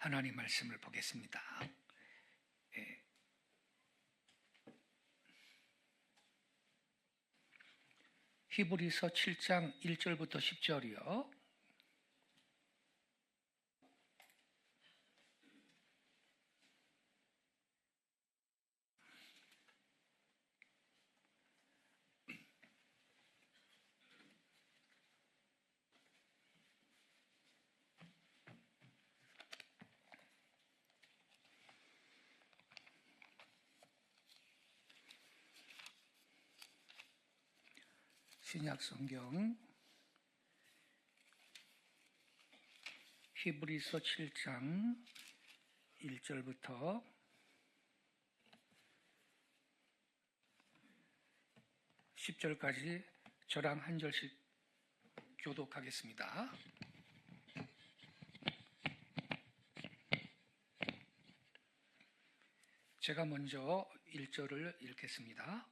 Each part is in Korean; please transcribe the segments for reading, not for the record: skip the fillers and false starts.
하나님 말씀을 보겠습니다. 히브리서 7장 1절부터 10절이요. 신약 성경 히브리서 7장 1절부터 10절까지 저랑 한 절씩 교독하겠습니다. 제가 먼저 1절을 읽겠습니다.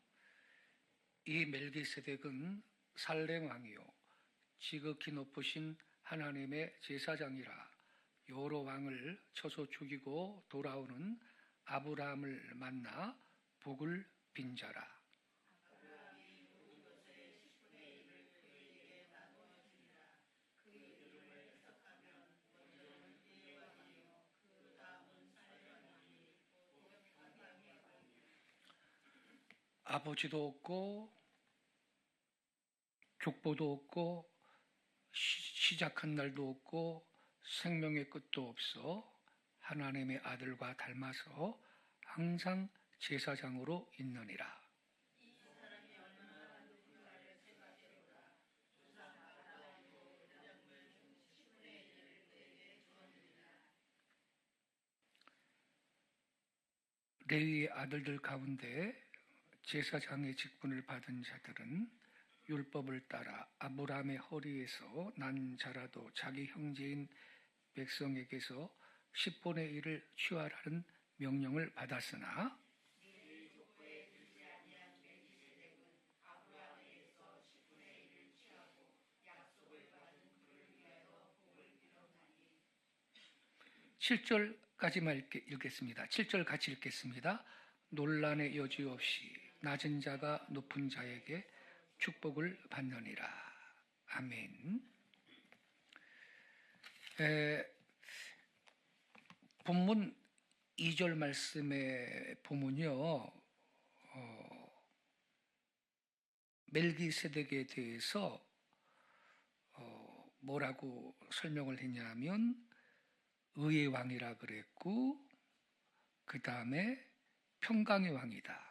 이 멜기세덱은 살렘 왕이요 지극히 높으신 하나님의 제사장이라. 여러 왕을 쳐서 죽이고 돌아오는 아브라함을 만나 복을 빈 자라. 아버지도 없고 족보도 없고 시작한 날도 없고 생명의 끝도 없어 하나님의 아들과 닮아서 항상 제사장으로 있느니라. 레위의 아들들 가운데 제사장의 직분을 받은 자들은 율법을 따라 아브라함의 허리에서 난 자라도 자기 형제인 백성에게서 10분의 1을 취하라는 명령을 받았으나 (7절까지만) 읽겠습니다. 7절 같이 읽겠습니다. 논란의 여지 없이 낮은 자가 높은 자에게 축복을 받느니라. 아멘. 본문 2절 말씀에 보면요, 멜기세덱에 대해서 뭐라고 설명을 했냐면 의의 왕이라 그랬고, 그 다음에 평강의 왕이다,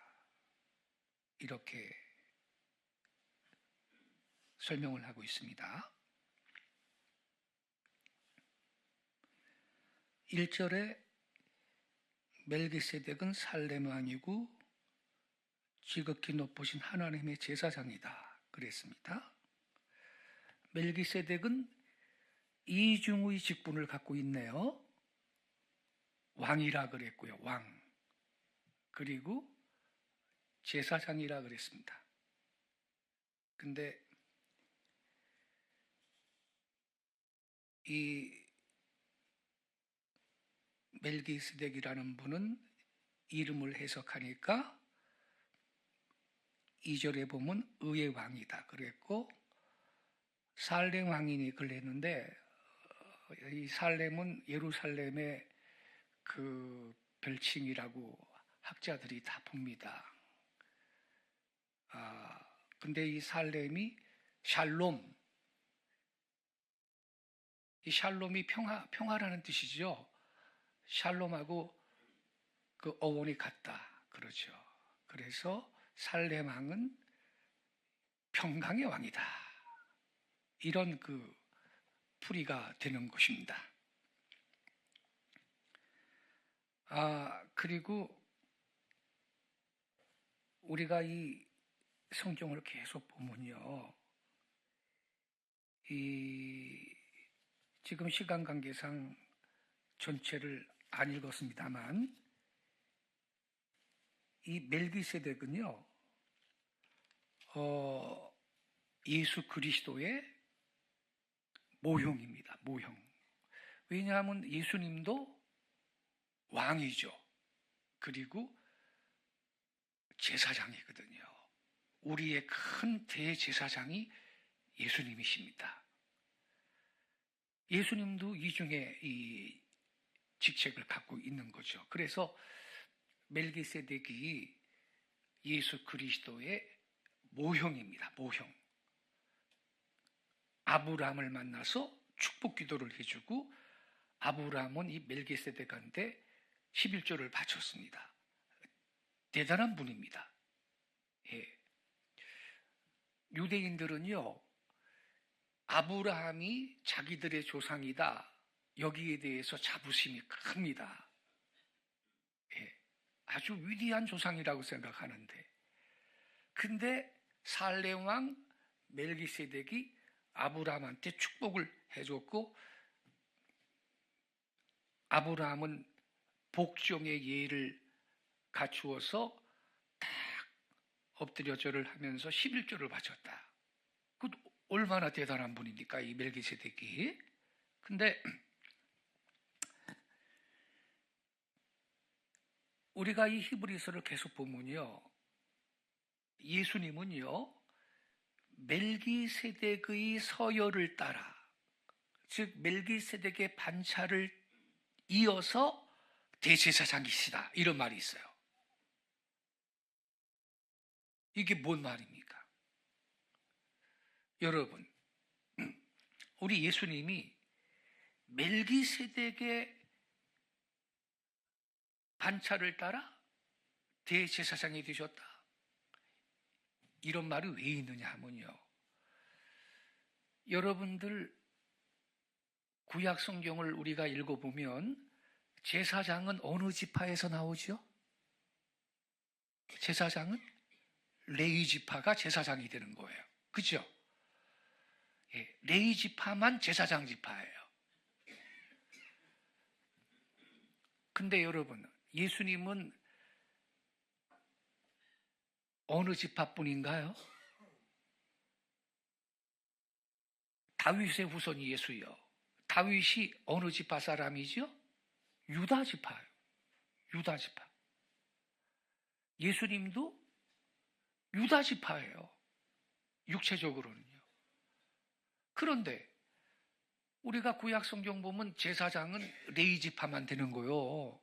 이렇게 설명을 하고 있습니다. 1절에 멜기세덱은 살렘 왕이고 지극히 높으신 하나님의 제사장이다 그랬습니다. 멜기세덱은 이중의 직분을 갖고 있네요. 왕이라 그랬고요, 왕. 그리고 제사장이라 그랬습니다. 근데 이 멜기세덱이라는 분은 이름을 해석하니까 2절에 보면 의의 왕이다 그랬고, 살렘 왕이니 그랬는데, 이 살렘은 예루살렘의 그 별칭이라고 학자들이 다 봅니다. 근데 이 살렘이 샬롬, 이 샬롬이 평화라는 뜻이죠. 샬롬하고 그 어원이 같다 그러죠. 그래서 살렘 왕은 평강의 왕이다, 이런 그 풀이가 되는 것입니다. 그리고 우리가 이 성경을 계속 보면요, 지금 시간 관계상 전체를 안 읽었습니다만, 이 멜기세덱은요, 예수 그리스도의 모형입니다. 모형. 왜냐하면 예수님도 왕이죠. 그리고 제사장이거든요. 우리의 큰 대제사장이 예수님이십니다. 예수님도 이 중에 이 직책을 갖고 있는 거죠. 그래서 멜기세덱이 예수 그리스도의 모형입니다. 모형. 아브라함을 만나서 축복 기도를 해주고 아브라함은 이 멜기세덱한테 11조를 바쳤습니다. 대단한 분입니다. 예. 유대인들은요, 아브라함이 자기들의 조상이다. 여기에 대해서 자부심이 큽니다. 예. 아주 위대한 조상이라고 생각하는데, 근데 살렘 왕 멜기세덱이 아브라함한테 축복을 해줬고, 아브라함은 복종의 예를 갖추어서 딱 엎드려 절을 하면서 11조를 바쳤다. 그 얼마나 대단한 분입니까, 이 멜기세덱이. 근데 우리가 이 히브리서를 계속 보면요, 예수님은요 멜기세덱의 서열을 따라, 즉 멜기세덱의 반차를 이어서 대제사장이시다, 이런 말이 있어요. 이게 뭔 말입니까? 여러분, 우리 예수님이 멜기세덱의 반차를 따라 대제사장이 되셨다, 이런 말이 왜 있느냐 하면요, 여러분들 구약 성경을 우리가 읽어보면 제사장은 어느 지파에서 나오죠? 제사장은 레위 지파가 제사장이 되는 거예요. 그죠? 예, 레위 지파만 제사장 지파예요. 근데 여러분, 예수님은 어느 지파뿐인가요? 다윗의 후손이 예수요. 다윗이 어느 지파 사람이죠? 유다 지파예요. 유다 지파. 예수님도 유다 지파예요. 육체적으로는요. 그런데 우리가 구약 성경 보면 제사장은 레위 지파만 되는 거요.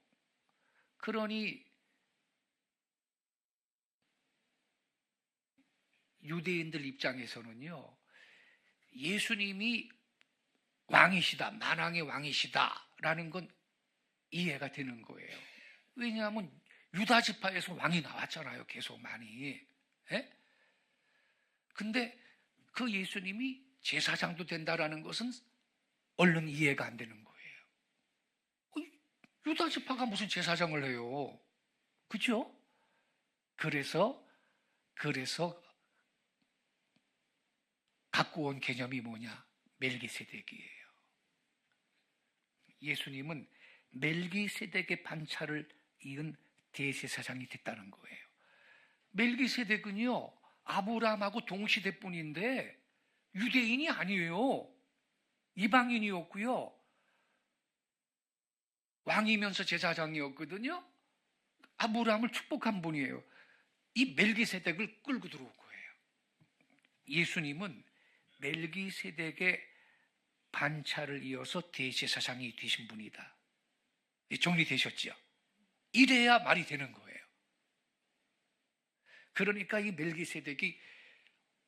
그러니 유대인들 입장에서는요, 예수님이 왕이시다, 만왕의 왕이시다라는 건 이해가 되는 거예요. 왜냐하면 유다 지파에서 왕이 나왔잖아요, 계속 많이. 예? 근데 그 예수님이 제사장도 된다라는 것은 얼른 이해가 안 되는 거예요. 유다 지파가 무슨 제사장을 해요? 그죠? 그래서 갖고 온 개념이 뭐냐? 멜기세덱이에요. 예수님은 멜기세덱의 반차를 이은 대제사장이 됐다는 거예요. 멜기세덱은요, 아브라함하고 동시대뿐인데 유대인이 아니에요. 이방인이었고요, 왕이면서 제사장이었거든요. 아브라함을 축복한 분이에요. 이 멜기세덱을 끌고 들어온 거예요. 예수님은 멜기세덱의 반차를 이어서 대제사장이 되신 분이다. 정리되셨죠? 이래야 말이 되는 거예요. 그러니까 이 멜기세덱이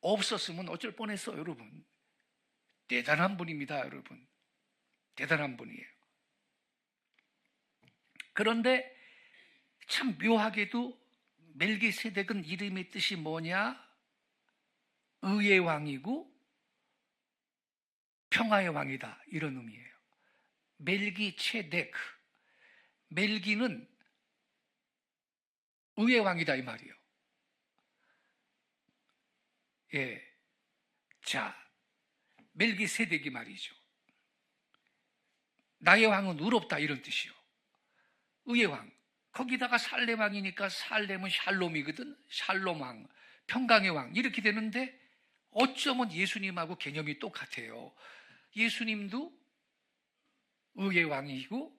없었으면 어쩔 뻔했어요, 여러분. 대단한 분입니다, 여러분. 대단한 분이에요. 그런데 참 묘하게도 멜기세덱은 이름의 뜻이 뭐냐? 의의 왕이고 평화의 왕이다, 이런 의미예요. 멜기체덱. 멜기는 의의 왕이다, 이 말이에요. 예. 자, 멜기세덱이 말이죠. 나의 왕은 의롭다, 이런 뜻이요. 의의 왕. 거기다가 살렘 왕이니까 살렘은 샬롬이거든. 샬롬 왕, 평강의 왕, 이렇게 되는데 어쩌면 예수님하고 개념이 똑같아요. 예수님도 의의 왕이고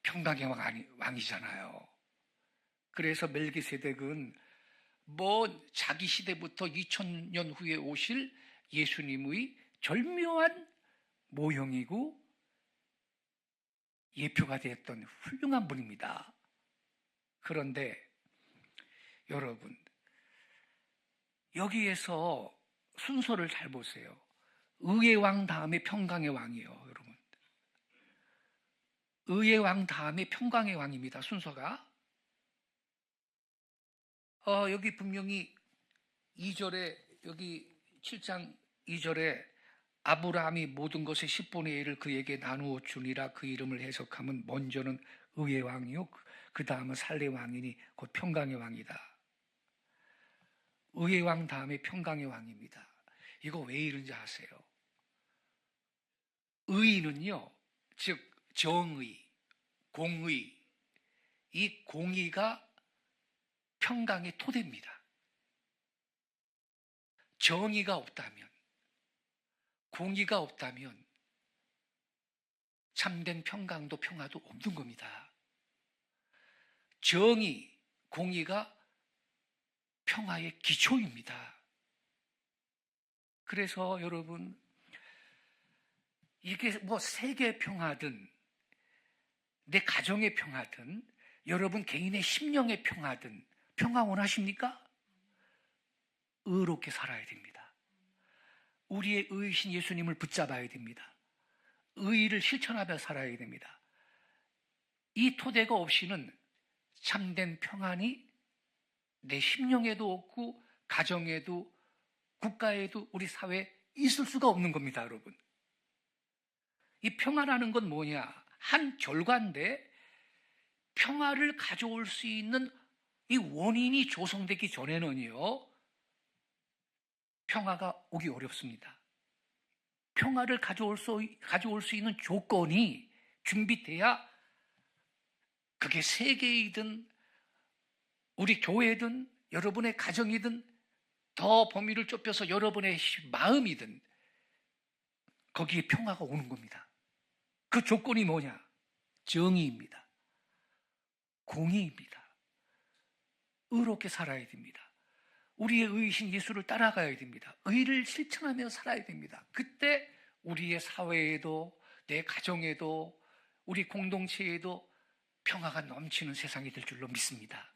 평강의 왕이잖아요. 그래서 멜기세덱은 자기 시대부터 2000년 후에 오실 예수님의 절묘한 모형이고 예표가 되었던 훌륭한 분입니다. 그런데 여러분, 여기에서 순서를 잘 보세요. 의의 왕 다음에 평강의 왕이에요, 여러분. 의의 왕 다음에 평강의 왕입니다, 순서가. 여기 분명히 2절에, 여기 7장 2절에 아브라함이 모든 것의 10분의 1을 그에게 나누어 주니라 그 이름을 해석하면 먼저는 의의 왕이요, 그 다음은 살레 왕이니 곧 평강의 왕이다. 의의 왕 다음에 평강의 왕입니다. 이거 왜 이런지 아세요? 의는요, 즉 정의, 공의, 이 공의가 평강의 토대입니다. 정의가 없다면, 공의가 없다면 참된 평강도 평화도 없는 겁니다. 정의, 공의가 평화의 기초입니다. 그래서 여러분, 이게 세계 평화든 내 가정의 평화든 여러분 개인의 심령의 평화든 평화 원하십니까? 의롭게 살아야 됩니다. 우리의 의이신 예수님을 붙잡아야 됩니다. 의의를 실천하며 살아야 됩니다. 이 토대가 없이는 참된 평안이 내 심령에도 없고 가정에도 국가에도 우리 사회에 있을 수가 없는 겁니다, 여러분. 이 평화라는 건 뭐냐? 한 결과인데 평화를 가져올 수 있는 이 원인이 조성되기 전에는요, 평화가 오기 어렵습니다. 평화를 가져올 수 있는 조건이 준비돼야 그게 세계이든 우리 교회든 여러분의 가정이든 더 범위를 좁혀서 여러분의 마음이든 거기에 평화가 오는 겁니다. 그 조건이 뭐냐? 정의입니다. 공의입니다. 의롭게 살아야 됩니다. 우리의 의이신 예수를 따라가야 됩니다. 의를 실천하며 살아야 됩니다. 그때 우리의 사회에도 내 가정에도 우리 공동체에도 평화가 넘치는 세상이 될 줄로 믿습니다.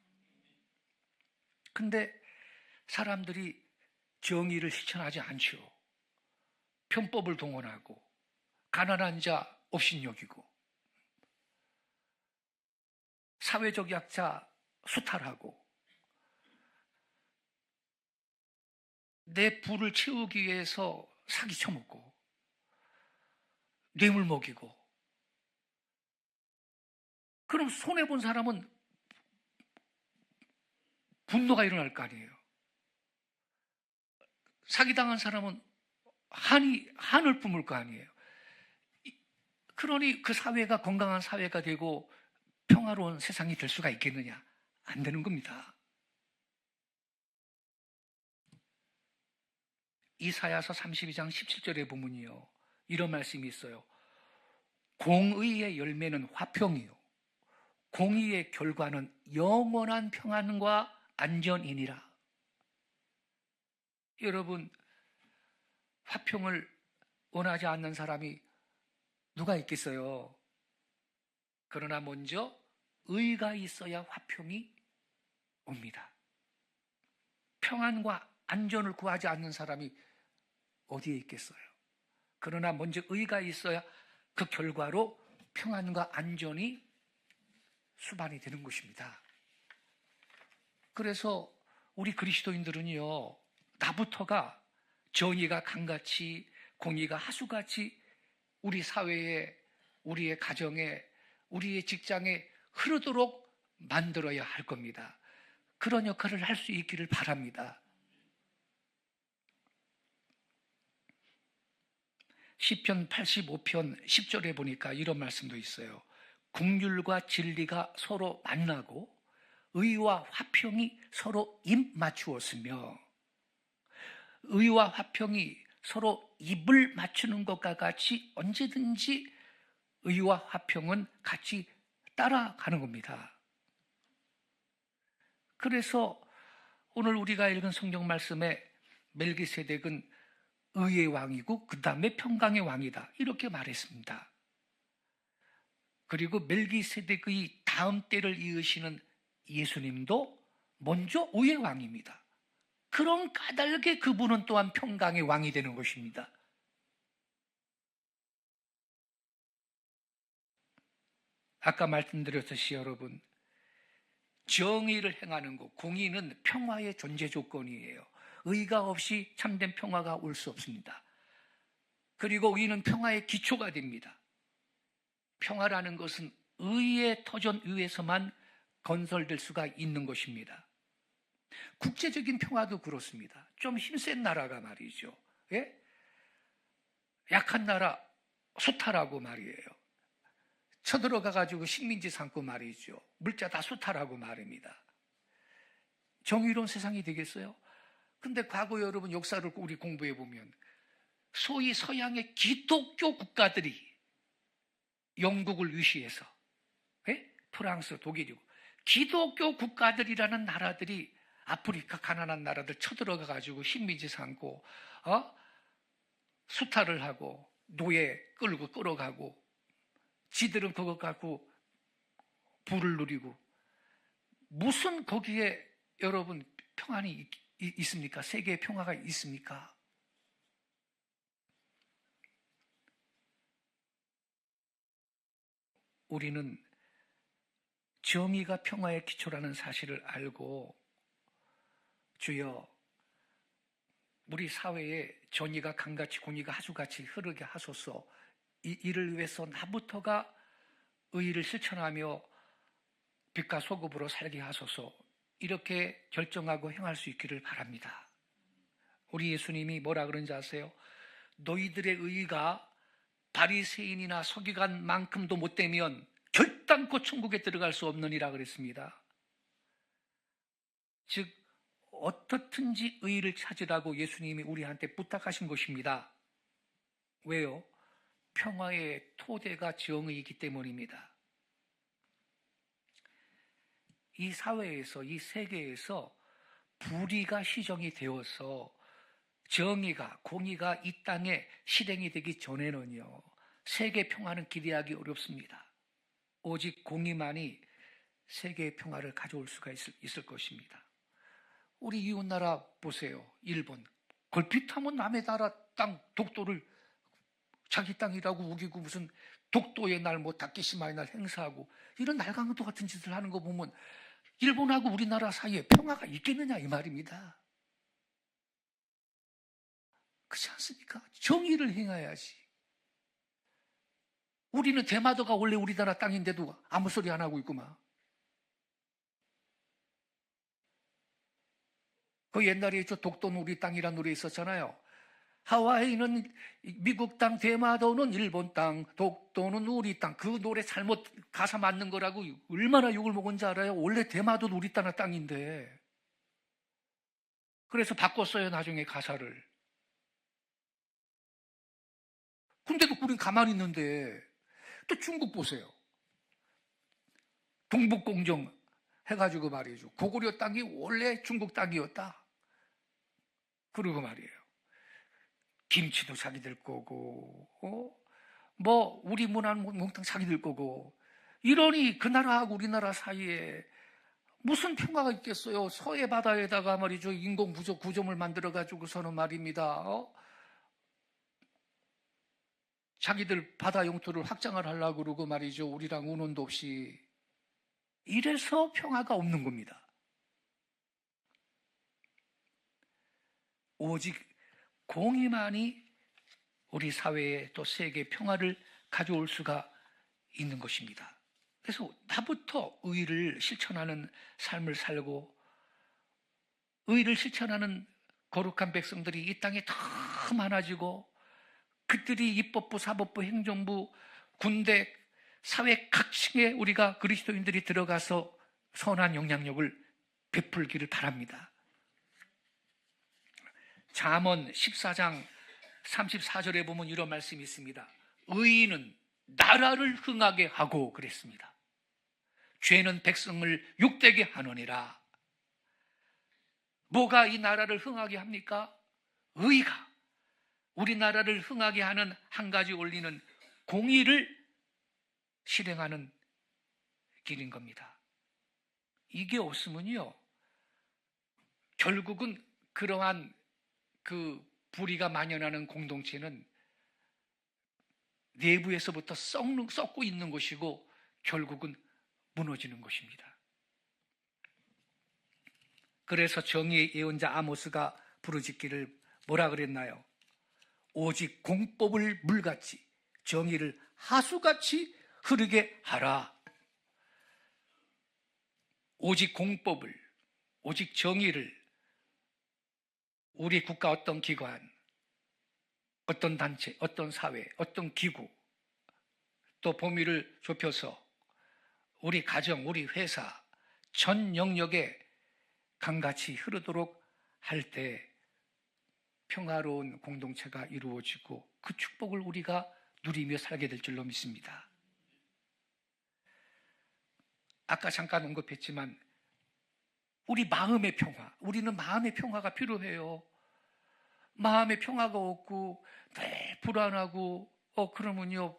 근데 사람들이 정의를 실천하지 않죠. 편법을 동원하고 가난한 자 업신여기고 사회적 약자 수탈하고 내 부를 채우기 위해서 사기 쳐먹고 뇌물 먹이고, 그럼 손해본 사람은 분노가 일어날 거 아니에요. 사기당한 사람은 한을 뿜을 거 아니에요. 그러니 그 사회가 건강한 사회가 되고 평화로운 세상이 될 수가 있겠느냐? 안 되는 겁니다. 이사야서 32장 17절에 보면요, 이런 말씀이 있어요. 공의의 열매는 화평이요 공의의 결과는 영원한 평안과 안전이니라. 여러분, 화평을 원하지 않는 사람이 누가 있겠어요? 그러나 먼저 의가 있어야 화평이 옵니다. 평안과 안전을 구하지 않는 사람이 어디에 있겠어요? 그러나 먼저 의가 있어야 그 결과로 평안과 안전이 수반이 되는 것입니다. 그래서 우리 그리스도인들은요, 나부터가 정의가 강같이 공의가 하수같이 우리 사회에, 우리의 가정에, 우리의 직장에 흐르도록 만들어야 할 겁니다. 그런 역할을 할 수 있기를 바랍니다. 시편 85편 10절에 보니까 이런 말씀도 있어요. 긍휼과 진리가 서로 만나고 의와 화평이 서로 입 맞추었으며, 의와 화평이 서로 입을 맞추는 것과 같이 언제든지 의와 화평은 같이 따라가는 겁니다. 그래서 오늘 우리가 읽은 성경 말씀에 멜기세덱은 의의 왕이고 그 다음에 평강의 왕이다, 이렇게 말했습니다. 그리고 멜기세덱의 다음 때를 이으시는 예수님도 먼저 의의 왕입니다. 그런 까닭에 그분은 또한 평강의 왕이 되는 것입니다. 아까 말씀드렸듯이 여러분, 정의를 행하는 것, 공의는 평화의 존재 조건이에요. 의가 없이 참된 평화가 올 수 없습니다. 그리고 의는 평화의 기초가 됩니다. 평화라는 것은 의의 터전 위에서만 건설될 수가 있는 것입니다. 국제적인 평화도 그렇습니다. 좀 힘센 나라가 말이죠, 예? 약한 나라 수탈하고 말이에요. 쳐들어가가지고 식민지 삼고 말이죠. 물자 다 수탈하고 말입니다. 정의로운 세상이 되겠어요? 근데 과거 여러분 역사를 우리 공부해 보면 소위 서양의 기독교 국가들이 영국을 위시해서, 예? 프랑스, 독일이고 기독교 국가들이라는 나라들이 아프리카 가난한 나라들 쳐들어가가지고 식민지 삼고 수탈을 하고 노예 끌어가고 지들은 그것 갖고 부를 누리고, 무슨 거기에 여러분 평안이 있습니까? 세계의 평화가 있습니까? 우리는 정의가 평화의 기초라는 사실을 알고, 주여 우리 사회에 정의가 강같이 공의가 하수같이 흐르게 하소서, 이를 위해서 나부터가 의의를 실천하며 빛과 소금으로 살게 하소서, 이렇게 결정하고 행할 수 있기를 바랍니다. 우리 예수님이 뭐라 그런지 아세요? 너희들의 의의가 바리새인이나 서기관만큼도 못되면 결단코 천국에 들어갈 수 없느니라 그랬습니다. 즉 어떻든지 의의를 찾으라고 예수님이 우리한테 부탁하신 것입니다. 왜요? 평화의 토대가 정의이기 때문입니다. 이 사회에서, 이 세계에서 불의가 시정이 되어서 정의가, 공의가 이 땅에 실행이 되기 전에는요, 세계 평화는 기대하기 어렵습니다. 오직 공의만이 세계의 평화를 가져올 수가 있을 것입니다. 우리 이웃나라 보세요. 일본. 걸핏하면 남의 나라 땅 독도를 자기 땅이라고 우기고 무슨 독도의 날, 다케시마의 날 행사하고 이런 날강도 같은 짓을 하는 거 보면 일본하고 우리나라 사이에 평화가 있겠느냐 이 말입니다. 그렇지 않습니까? 정의를 행해야지. 우리는 대마도가 원래 우리나라 땅인데도 아무 소리 안 하고 있구만. 그 옛날에 저 독도는 우리 땅이라는 노래 있었잖아요. 하와이는 미국 땅, 대마도는 일본 땅, 독도는 우리 땅. 그 노래 잘못 가사 맞는 거라고 얼마나 욕을 먹은지 알아요? 원래 대마도는 우리 땅인데. 그래서 바꿨어요, 나중에 가사를. 근데도 우린 가만히 있는데. 또 중국 보세요. 동북공정 해가지고 말이죠. 고구려 땅이 원래 중국 땅이었다. 그러고 말이에요. 김치도 자기들 거고, 우리 문화는 몽땅 자기들 거고, 이러니 그 나라하고 우리나라 사이에 무슨 평화가 있겠어요? 서해 바다에다가 말이죠, 인공 구조물 만들어가지고서는 말입니다. 자기들 바다 영토를 확장을 하려고 그러고 말이죠, 우리랑 운원도 없이. 이래서 평화가 없는 겁니다. 오직 공의만이 우리 사회에 또 세계 평화를 가져올 수가 있는 것입니다. 그래서 나부터 의를 실천하는 삶을 살고, 의를 실천하는 거룩한 백성들이 이 땅에 더 많아지고, 그들이 입법부, 사법부, 행정부, 군대, 사회 각층에 우리가 그리스도인들이 들어가서 선한 영향력을 베풀기를 바랍니다. 잠언 14장 34절에 보면 이런 말씀이 있습니다. 의인은 나라를 흥하게 하고 그랬습니다. 죄는 백성을 욕되게 하느니라. 뭐가 이 나라를 흥하게 합니까? 의가. 우리나라를 흥하게 하는 한 가지 원리는 공의를 실행하는 길인 겁니다. 이게 없으면요, 결국은 그러한 그 불의가 만연하는 공동체는 내부에서부터 썩고 있는 것이고 결국은 무너지는 것입니다. 그래서 정의의 예언자 아모스가 부르짖기를 뭐라 그랬나요? 오직 공법을 물같이 정의를 하수같이 흐르게 하라. 오직 공법을, 오직 정의를 우리 국가 어떤 기관, 어떤 단체, 어떤 사회, 어떤 기구, 또 범위를 좁혀서 우리 가정, 우리 회사 전 영역에 강같이 흐르도록 할 때 평화로운 공동체가 이루어지고 그 축복을 우리가 누리며 살게 될 줄로 믿습니다. 아까 잠깐 언급했지만 우리 마음의 평화, 우리는 마음의 평화가 필요해요. 마음의 평화가 없고 늘 불안하고 그러면요,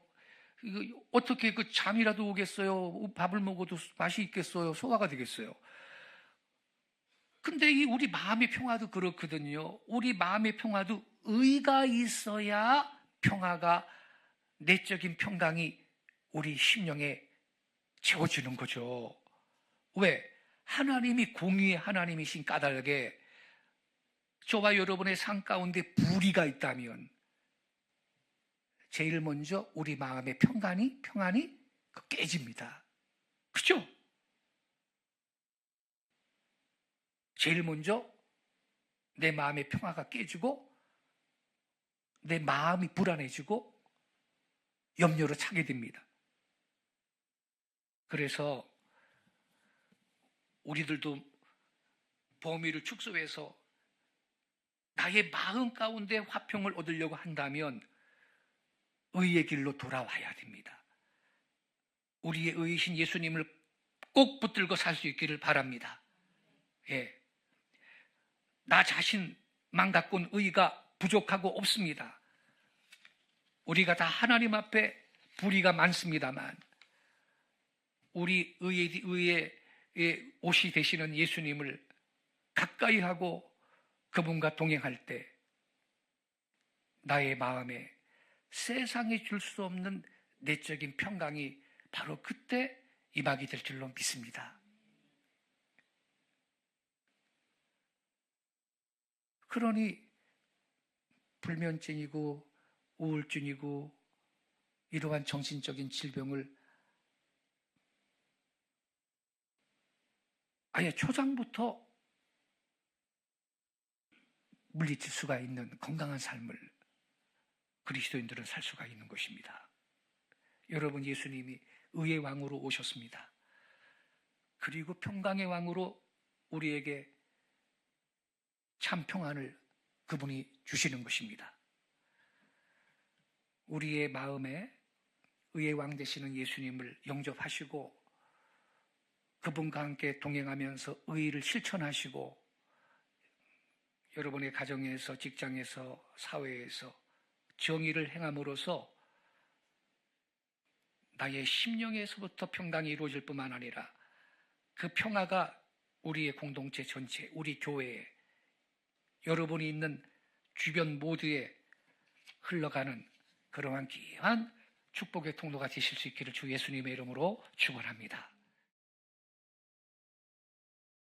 어떻게 그 잠이라도 오겠어요? 밥을 먹어도 맛이 있겠어요? 소화가 되겠어요? 근데 이 우리 마음의 평화도 그렇거든요. 우리 마음의 평화도 의가 있어야 평화가, 내적인 평강이 우리 심령에 채워지는 거죠. 왜? 하나님이 공의의 하나님이신 까닭에 저와 여러분의 삶 가운데 불의가 있다면 제일 먼저 우리 마음의 평안이 깨집니다. 그렇죠? 제일 먼저 내 마음의 평화가 깨지고 내 마음이 불안해지고 염려로 차게 됩니다. 그래서 우리들도 범위를 축소해서 나의 마음 가운데 화평을 얻으려고 한다면 의의 길로 돌아와야 됩니다. 우리의 의이신 예수님을 꼭 붙들고 살 수 있기를 바랍니다. 예. 나 자신만 갖고는 의가 부족하고 없습니다. 우리가 다 하나님 앞에 불의가 많습니다만 우리 의의 옷이 되시는 예수님을 가까이 하고 그분과 동행할 때 나의 마음에 세상에 줄 수 없는 내적인 평강이 바로 그때 임하게 될 줄로 믿습니다. 그러니 불면증이고 우울증이고 이러한 정신적인 질병을 아예 초장부터 물리칠 수가 있는 건강한 삶을 그리스도인들은 살 수가 있는 것입니다. 여러분, 예수님이 의의 왕으로 오셨습니다. 그리고 평강의 왕으로 우리에게 참 평안을 그분이 주시는 것입니다. 우리의 마음에 의의 왕 되시는 예수님을 영접하시고 그분과 함께 동행하면서 의의를 실천하시고 여러분의 가정에서, 직장에서, 사회에서 정의를 행함으로써 나의 심령에서부터 평강이 이루어질 뿐만 아니라 그 평화가 우리의 공동체 전체, 우리 교회에, 여러분이 있는 주변 모두에 흘러가는 그러한 귀한 축복의 통로가 되실 수 있기를 주 예수님의 이름으로 축원합니다.